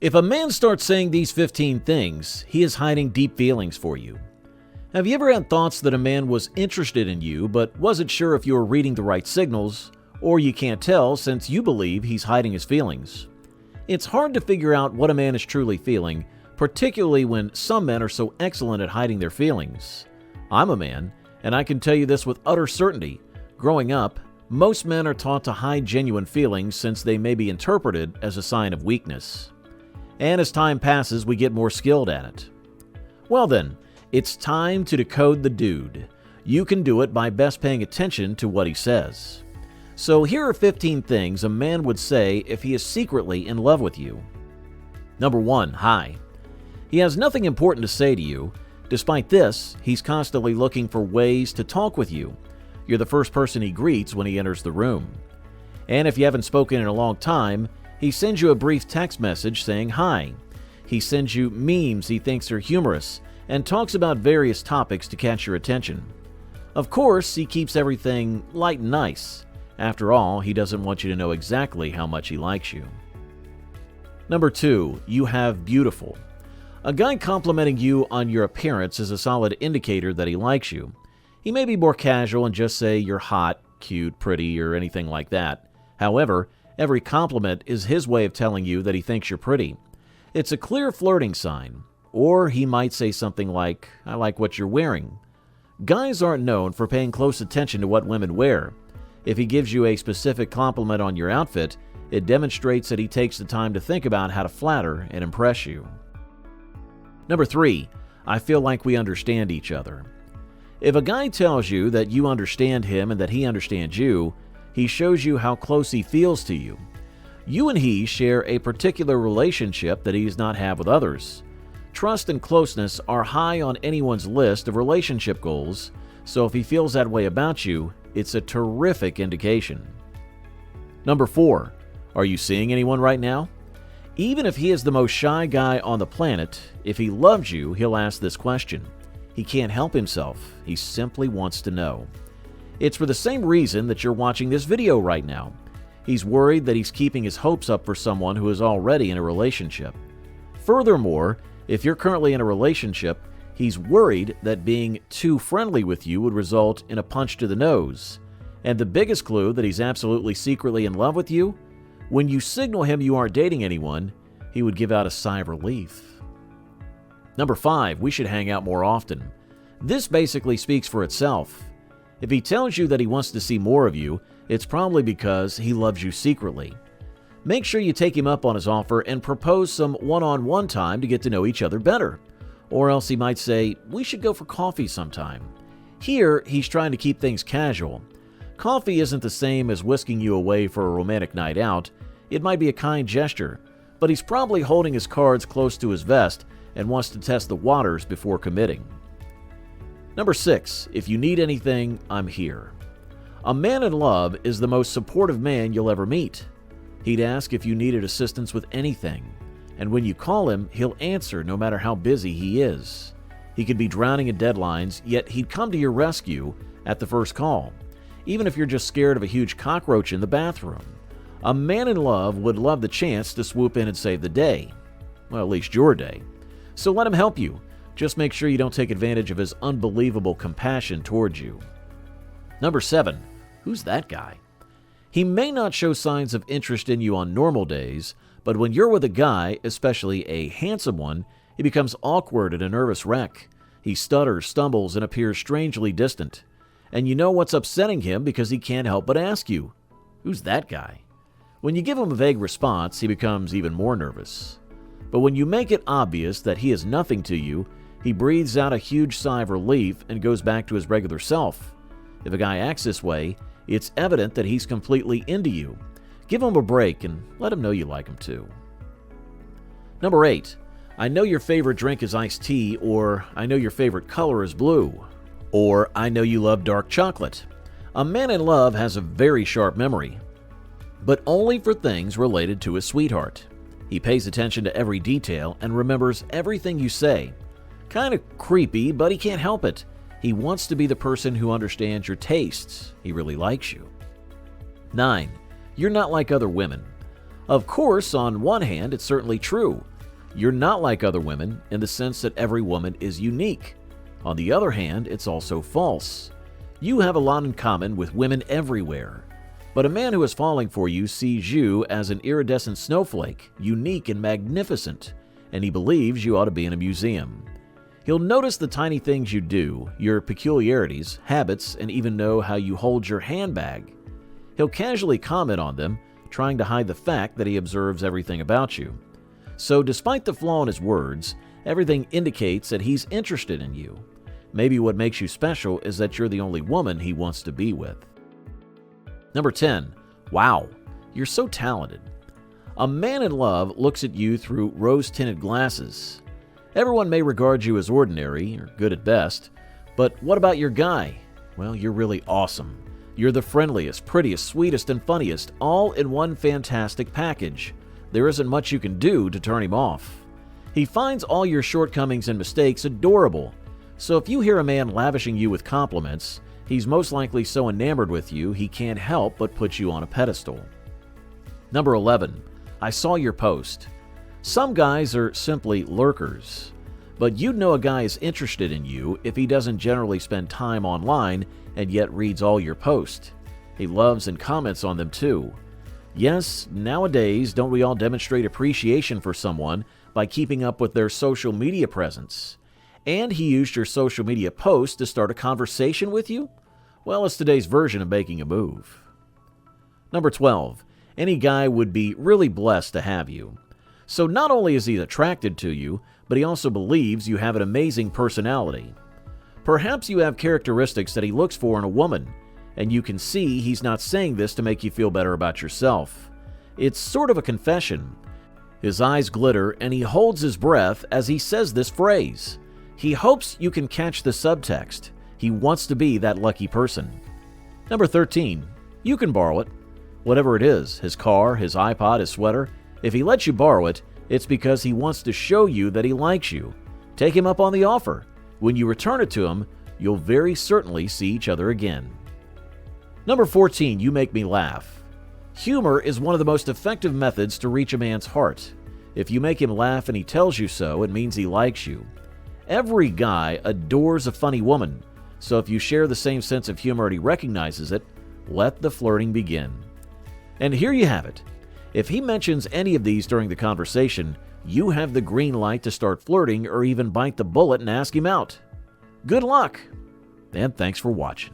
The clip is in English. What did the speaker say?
If a man starts saying these 15 things, he is hiding deep feelings for you. Have you ever had thoughts that a man was interested in you but wasn't sure if you were reading the right signals, or you can't tell since you believe he's hiding his feelings? It's hard to figure out what a man is truly feeling, particularly when some men are so excellent at hiding their feelings. I'm a man, and I can tell you this with utter certainty. Growing up, most men are taught to hide genuine feelings since they may be interpreted as a sign of weakness. And as time passes, we get more skilled at it. Well then, it's time to decode the dude. You can do it by best paying attention to what he says. So here are 15 things a man would say if he is secretly in love with you. Number 1, hi. He has nothing important to say to you. Despite this, he's constantly looking for ways to talk with you. You're the first person he greets when he enters the room. And if you haven't spoken in a long time, he sends you a brief text message saying hi. He sends you memes he thinks are humorous and talks about various topics to catch your attention. Of course, he keeps everything light and nice. After all, he doesn't want you to know exactly how much he likes you. Number 2, you have beautiful. A guy complimenting you on your appearance is a solid indicator that he likes you. He may be more casual and just say you're hot, cute, pretty, or anything like that. However, every compliment is his way of telling you that he thinks you're pretty. It's a clear flirting sign. Or he might say something like, I like what you're wearing. Guys aren't known for paying close attention to what women wear. If he gives you a specific compliment on your outfit, it demonstrates that he takes the time to think about how to flatter and impress you. Number 3, I feel like we understand each other. If a guy tells you that you understand him and that he understands you, he shows you how close he feels to you. You and he share a particular relationship that he does not have with others. Trust and closeness are high on anyone's list of relationship goals, so if he feels that way about you, it's a terrific indication. Number 4, are you seeing anyone right now? Even if he is the most shy guy on the planet, if he loves you, he'll ask this question. He can't help himself. He simply wants to know. It's for the same reason that you're watching this video right now. He's worried that he's keeping his hopes up for someone who is already in a relationship. Furthermore, if you're currently in a relationship, he's worried that being too friendly with you would result in a punch to the nose. And the biggest clue that he's absolutely secretly in love with you? When you signal him you aren't dating anyone, he would give out a sigh of relief. Number 5, we should hang out more often. This basically speaks for itself. If he tells you that he wants to see more of you, it's probably because he loves you secretly. Make sure you take him up on his offer and propose some one-on-one time to get to know each other better. Or else he might say, we should go for coffee sometime. Here, he's trying to keep things casual. Coffee isn't the same as whisking you away for a romantic night out. It might be a kind gesture, but he's probably holding his cards close to his vest and wants to test the waters before committing. Number 6, if you need anything, I'm here. A man in love is the most supportive man you'll ever meet. He'd ask if you needed assistance with anything, and when you call him, he'll answer no matter how busy he is. He could be drowning in deadlines, yet he'd come to your rescue at the first call, even if you're just scared of a huge cockroach in the bathroom. A man in love would love the chance to swoop in and save the day. Well, at least your day. So let him help you. Just make sure you don't take advantage of his unbelievable compassion towards you. Number 7, who's that guy? He may not show signs of interest in you on normal days, but when you're with a guy, especially a handsome one, he becomes awkward and a nervous wreck. He stutters, stumbles, and appears strangely distant. And you know what's upsetting him because he can't help but ask you, who's that guy? When you give him a vague response, he becomes even more nervous. But when you make it obvious that he is nothing to you, he breathes out a huge sigh of relief and goes back to his regular self. If a guy acts this way, it's evident that he's completely into you. Give him a break and let him know you like him too. Number 8, I know your favorite drink is iced tea, or I know your favorite color is blue, or I know you love dark chocolate. A man in love has a very sharp memory, but only for things related to his sweetheart. He pays attention to every detail and remembers everything you say. Kind of creepy, but he can't help it. He wants to be the person who understands your tastes. He really likes you. 9, you're not like other women. Of course, on one hand, it's certainly true. You're not like other women in the sense that every woman is unique. On the other hand, it's also false. You have a lot in common with women everywhere. But a man who is falling for you sees you as an iridescent snowflake, unique and magnificent, and he believes you ought to be in a museum. He'll notice the tiny things you do, your peculiarities, habits, and even know how you hold your handbag. He'll casually comment on them, trying to hide the fact that he observes everything about you. So despite the flaw in his words, everything indicates that he's interested in you. Maybe what makes you special is that you're the only woman he wants to be with. Number 10. Wow, you're so talented. A man in love looks at you through rose-tinted glasses. Everyone may regard you as ordinary, or good at best, but what about your guy? Well, you're really awesome. You're the friendliest, prettiest, sweetest, and funniest, all in one fantastic package. There isn't much you can do to turn him off. He finds all your shortcomings and mistakes adorable. So if you hear a man lavishing you with compliments, he's most likely so enamored with you he can't help but put you on a pedestal. Number 11. I saw your post. Some guys are simply lurkers. But you'd know a guy is interested in you if he doesn't generally spend time online and yet reads all your posts. He loves and comments on them too. Yes, nowadays, don't we all demonstrate appreciation for someone by keeping up with their social media presence? And he used your social media post to start a conversation with you? Well, it's today's version of making a move. Number 12. Any guy would be really blessed to have you. So not only is he attracted to you, but he also believes you have an amazing personality. Perhaps you have characteristics that he looks for in a woman, and you can see he's not saying this to make you feel better about yourself. It's sort of a confession. His eyes glitter and he holds his breath as he says this phrase. He hopes you can catch the subtext. He wants to be that lucky person. Number 13. You can borrow it. Whatever it is, his car, his iPod, his sweater, if he lets you borrow it, it's because he wants to show you that he likes you. Take him up on the offer. When you return it to him, you'll very certainly see each other again. Number 14. You make me laugh. Humor is one of the most effective methods to reach a man's heart. If you make him laugh and he tells you so, it means he likes you. Every guy adores a funny woman, so if you share the same sense of humor and he recognizes it, let the flirting begin. And here you have it. If he mentions any of these during the conversation, you have the green light to start flirting or even bite the bullet and ask him out. Good luck, and thanks for watching.